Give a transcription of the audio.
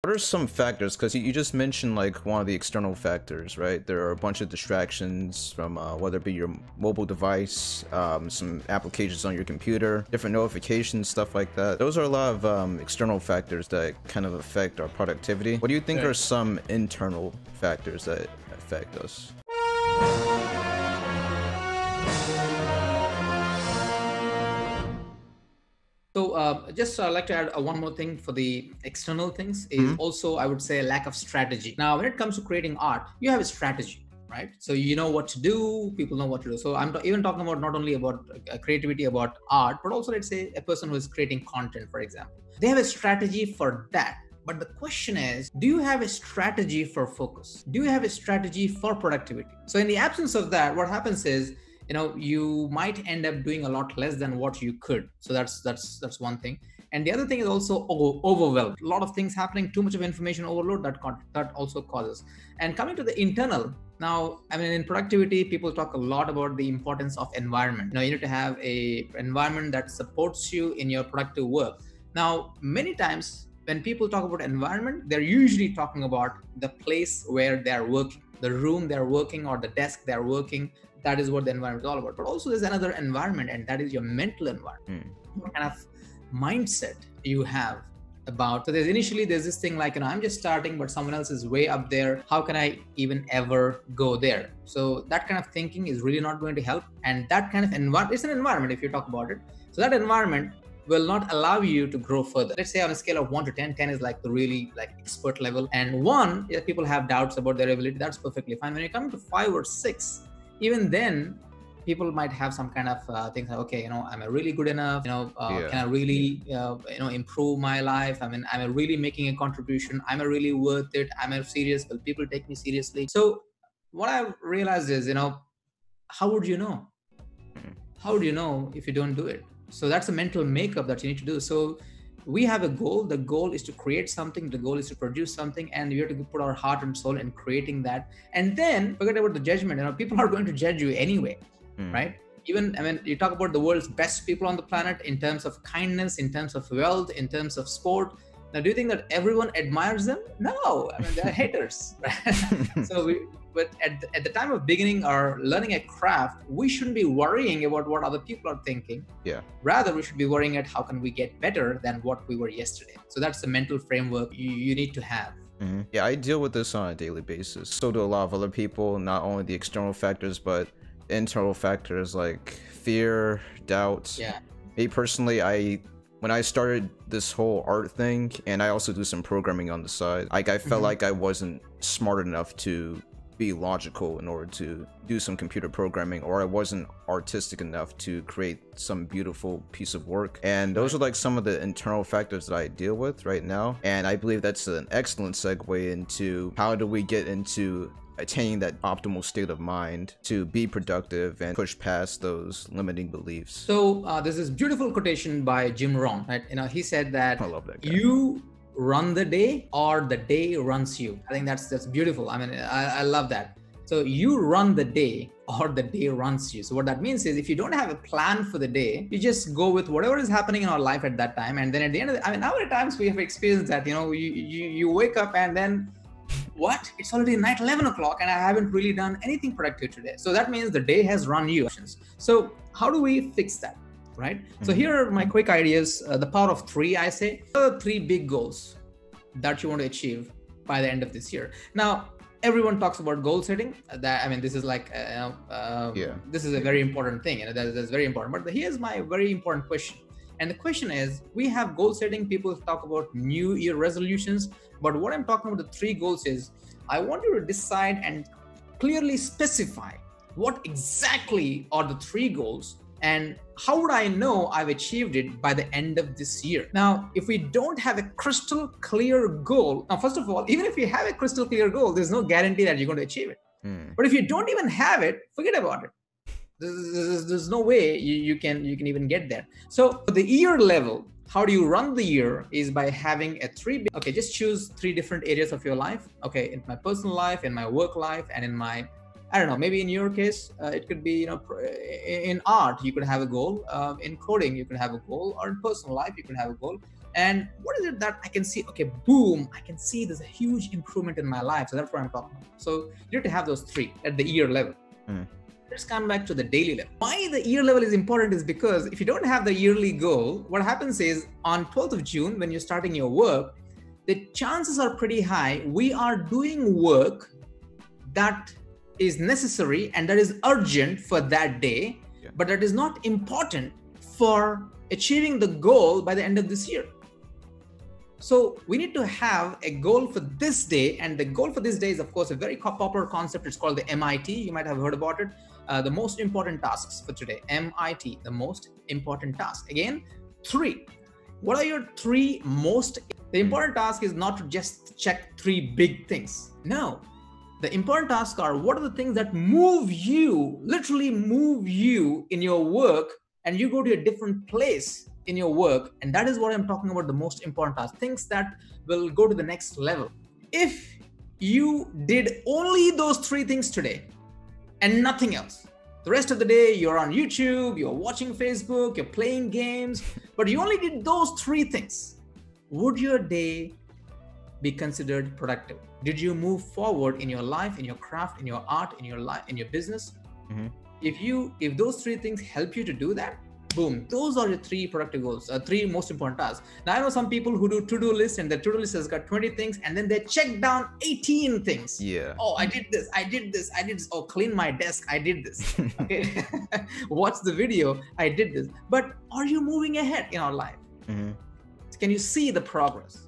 What are some factors? Because you just mentioned like one of the external factors, right? There are a bunch of distractions from whether it be your mobile device, some applications on your computer, different notifications, stuff like that. Those are a lot of external factors that kind of affect our productivity. What do you think are some internal factors that affect us? So just I'd like to add one more thing for the external things is also, I would say, a lack of strategy. Now, when it comes to creating art, you have a strategy, right? So you know what to do, people know what to do. So I'm even talking about not only about creativity, about art, but also let's say a person who is creating content, for example. They have a strategy for that. But the question is, do you have a strategy for focus? Do you have a strategy for productivity? So in the absence of that, what happens is, you might end up doing a lot less than what you could. So that's one thing. And the other thing is also overwhelmed. A lot of things happening, too much of information overload that also causes. And coming to the internal, now, I mean, in productivity, people talk a lot about the importance of environment. You need to have a environment that supports you in your productive work. Now, many times when people talk about environment, they're usually talking about the place where they're working, the room they're working or the desk they're working. That is what the environment is all about. But also there's another environment, and that is your mental environment. What kind of mindset you have about. So there's this thing like, I'm just starting, but someone else is way up there. How can I even ever go there? So that kind of thinking is really not going to help. And that kind of environment, it's an environment if you talk about it. So that environment will not allow you to grow further. Let's say on a scale of 1 to 10, 10 is like the really like expert level. And 1, if people have doubts about their ability, that's perfectly fine. When you come to 5 or 6, even then, people might have some kind of things like, okay, am I really good enough? Can I really, improve my life? I mean, am I really making a contribution? Am I really worth it? Am I serious? Will people take me seriously? So what I've realized is, how would you know? How would you know if you don't do it? So that's a mental makeup that you need to do. So we have a goal. The goal is to create something. The goal is to produce something, and we have to put our heart and soul in creating that. And then forget about the judgment. People are going to judge you anyway, right? Even, you talk about the world's best people on the planet in terms of kindness, in terms of wealth, in terms of sport. Now, do you think that everyone admires them? No, they're haters. But at the time of beginning or learning a craft, we shouldn't be worrying about what other people are thinking. Yeah. Rather, we should be worrying at how can we get better than what we were yesterday. So that's the mental framework you need to have. Yeah, I deal with this on a daily basis. So do a lot of other people, not only the external factors, but internal factors like fear, doubts. Yeah. Me personally, when I started this whole art thing, and I also do some programming on the side, I felt like I wasn't smart enough to be logical in order to do some computer programming, or I wasn't artistic enough to create some beautiful piece of work. And those are like some of the internal factors that I deal with right now. And I believe that's an excellent segue into how do we get into attaining that optimal state of mind to be productive and push past those limiting beliefs. So there's this beautiful quotation by Jim Rohn, right? He said that, I love that guy. You run the day or the day runs you. I think that's beautiful. I love that. So you run the day or the day runs you. So what that means is if you don't have a plan for the day, you just go with whatever is happening in our life at that time. And then at the end of how many times we have experienced that, you wake up and then what? It's already night 11 o'clock and I haven't really done anything productive today. So that means the day has run you. So how do we fix that? Right? So here are my quick ideas. The power of 3, I say. What are 3 big goals that you want to achieve by the end of this year? Now, everyone talks about goal setting. This is like, this is a very important thing. That's very important. But here's my very important question. And the question is, we have goal setting. People talk about New Year resolutions. But what I'm talking about, the 3 goals is, I want you to decide and clearly specify what exactly are the 3 goals and how would I know I've achieved it by the end of this year? Now, if we don't have a crystal clear goal, now, first of all, even if you have a crystal clear goal, there's no guarantee that you're going to achieve it. But if you don't even have it, forget about it. There's no way you can even get there. So the year level, how do you run the year is by having a just choose 3 different areas of your life. Okay, in my personal life, in my work life, and in my, I don't know, maybe in your case, it could be, in art, you could have a goal. In coding, you can have a goal, or in personal life, you can have a goal. And what is it that I can see? Okay, boom, I can see there's a huge improvement in my life. So that's what I'm talking about. So you need to have those three at the year level. Let's come back to the daily level. Why the year level is important is because if you don't have the yearly goal, what happens is on 12th of June, when you're starting your work, the chances are pretty high we are doing work that is necessary and that is urgent for that day, but that is not important for achieving the goal by the end of this year. So we need to have a goal for this day, and the goal for this day is, of course, a very popular concept. It's called the MIT. You might have heard about it. The most important tasks for today. MIT, the most important task. Again, 3. What are your 3 most? The important task is not to just check 3 big things. No. The important tasks are, what are the things that move you, literally move you in your work, and you go to a different place in your work. And that is what I'm talking about, the most important task, things that will go to the next level. If you did only those 3 things today and nothing else, the rest of the day you're on YouTube, you're watching Facebook, you're playing games, but you only did those 3 things, would your day be considered productive? Did you move forward in your life, in your craft, in your art, in your life, in your business? If those 3 things help you to do that, boom, those are your 3 productive goals, 3 most important tasks. Now I know some people who do to-do lists, and the to-do list has got 20 things, and then they check down 18 things. Oh, I did this, I did this, I did this. Oh, clean my desk, I did this. Okay. Watch the video, I did this. But are you moving ahead in our life? Can you see the progress?